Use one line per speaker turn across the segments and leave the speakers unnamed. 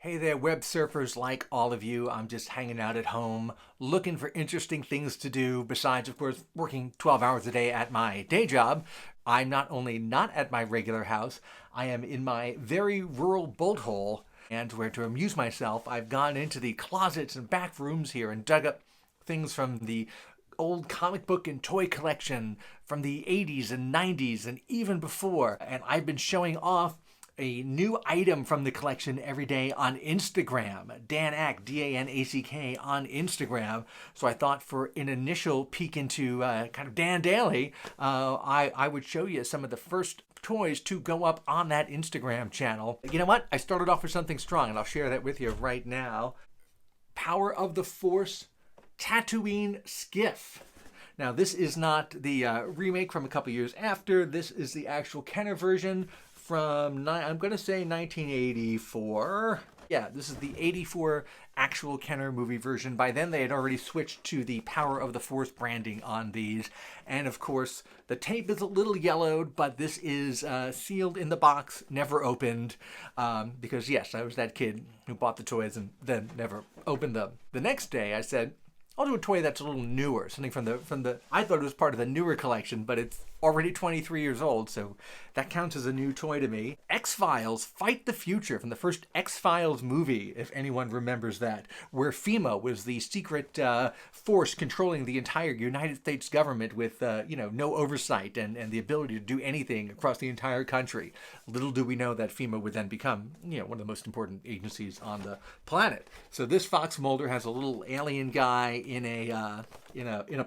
Hey there, web surfers like all of you. I'm just hanging out at home, looking for interesting things to do besides, of course, working 12 hours a day at my day job. I'm not only not at my regular house, I am in my very rural bolt hole. And where to amuse myself, I've gone into the closets and back rooms here and dug up things from the old comic book and toy collection from the 80s and 90s and even before. And I've been showing off a new item from the collection every day on Instagram. Dan Ack, D-A-N-A-C-K on Instagram. So I thought for an initial peek into kind of Dan Daily, I would show you some of the first toys to go up on that Instagram channel. You know what? I started off with something strong, and I'll share that with you right now. Power of the Force Tatooine skiff. Now, this is not the remake from a couple years after. This is the actual Kenner version from, I'm going to say 1984. Yeah, this is the 84 actual Kenner movie version. By then, they had already switched to the Power of the Force branding on these. And of course, the tape is a little yellowed, but this is sealed in the box, never opened. Because yes, I was that kid who bought the toys and then never opened them. The next day, I said, I'll do a toy that's a little newer, something from the. I thought it was part of the newer collection, but it's already 23 years old, so that counts as a new toy to me. X-Files Fight the Future, from the first X-Files movie, if anyone remembers that, where FEMA was the secret force controlling the entire United States government with, no oversight and the ability to do anything across the entire country. Little do we know that FEMA would then become, one of the most important agencies on the planet. So this Fox Mulder has a little alien guy in a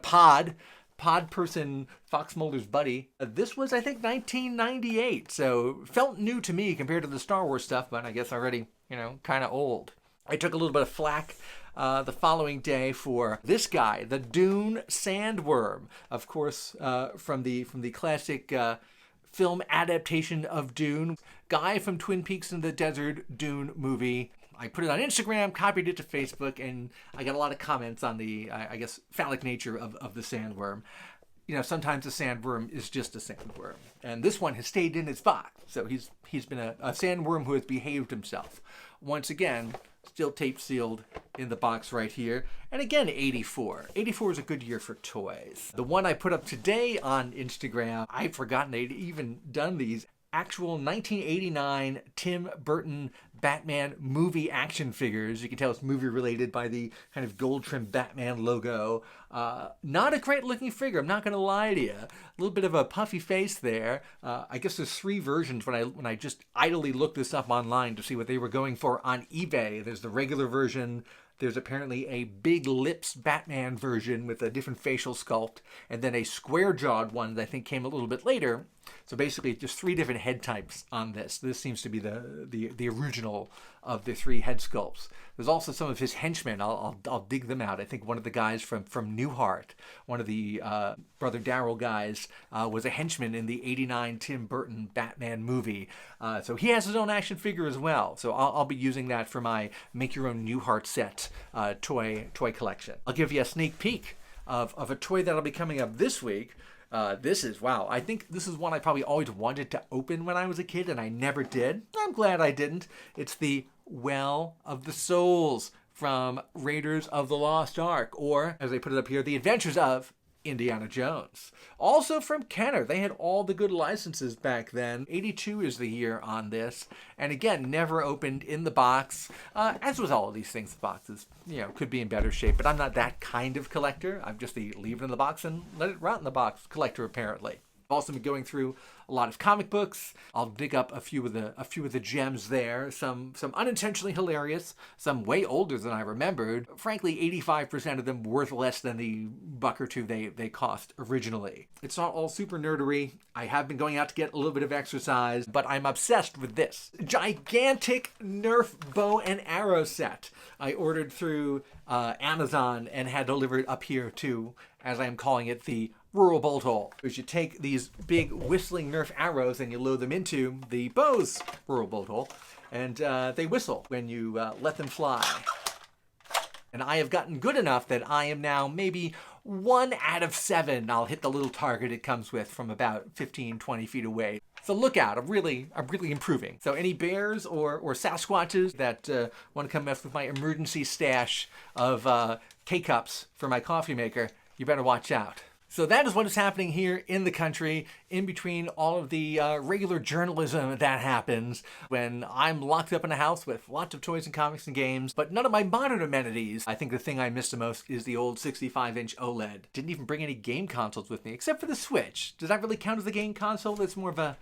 pod person, Fox Mulder's buddy. This was, I think, 1998, so felt new to me compared to the Star Wars stuff, but I guess already, kind of old. I took a little bit of flack the following day for this guy, the Dune Sandworm, of course, from the classic film adaptation of Dune. Guy from Twin Peaks and the Desert Dune movie. I put it on Instagram, copied it to Facebook, and I got a lot of comments on the, phallic nature of the sandworm. Sometimes a sandworm is just a sandworm. And this one has stayed in its box. So he's been a sandworm who has behaved himself. Once again, still tape sealed in the box right here. And again, 84. 84 is a good year for toys. The one I put up today on Instagram, I'd forgotten they'd even done these. Actual 1989 Tim Burton Batman movie action figures. You can tell it's movie related by the kind of gold trimmed Batman logo. Not a great looking figure, I'm not going to lie to you. A little bit of a puffy face there. I guess there's three versions when I just idly looked this up online to see what they were going for on eBay. There's the regular version. There's apparently a big lips Batman version with a different facial sculpt, and then a square-jawed one that I think came a little bit later. So basically, just three different head types on this. This seems to be the original of the three head sculpts. There's also some of his henchmen. I'll dig them out. I think one of the guys from Newhart, one of the Brother Darrell guys, was a henchman in the '89 Tim Burton Batman movie. So he has his own action figure as well. So I'll be using that for my make your own Newhart set toy collection. I'll give you a sneak peek of a toy that'll be coming up this week. This is, wow, I think this is one I probably always wanted to open when I was a kid, and I never did. I'm glad I didn't. It's the Well of the Souls from Raiders of the Lost Ark, or, as they put it up here, The Adventures of Indiana Jones. Also from Kenner. They had all the good licenses back then. 82 is the year on this. And again, never opened in the box. As with all of these things, the boxes, could be in better shape. But I'm not that kind of collector. I'm just the leave it in the box and let it rot in the box collector, apparently. I've also been going through a lot of comic books. I'll dig up a few of the gems there. Some unintentionally hilarious, some way older than I remembered. Frankly, 85% of them worth less than the buck or two they cost originally. It's not all super nerdery. I have been going out to get a little bit of exercise, but I'm obsessed with this gigantic Nerf bow and arrow set. I ordered through Amazon and had delivered up here to, as I'm calling it, the rural bolt hole. Is you take these big whistling Nerf arrows and you load them into the bow's rural bolt hole, and they whistle when you let them fly. And I have gotten good enough that I am now maybe 1 out of 7. I'll hit the little target it comes with from about 15, 20 feet away. So look out, I'm really improving. So any bears or Sasquatches that want to come mess with my emergency stash of K-cups for my coffee maker, you better watch out. So that is what is happening here in the country, in between all of the regular journalism that happens when I'm locked up in a house with lots of toys and comics and games, but none of my modern amenities. I think the thing I miss the most is the old 65-inch OLED. Didn't even bring any game consoles with me, except for the Switch. Does that really count as a game console? That's more of a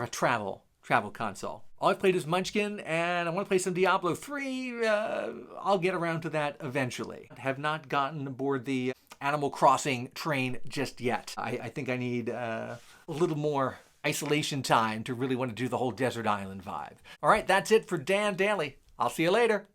travel console. All I've played is Munchkin, and I want to play some Diablo 3. I'll get around to that eventually. I have not gotten aboard the Animal Crossing train just yet. I think I need a little more isolation time to really want to do the whole desert island vibe. All right, that's it for Dan Daly. I'll see you later.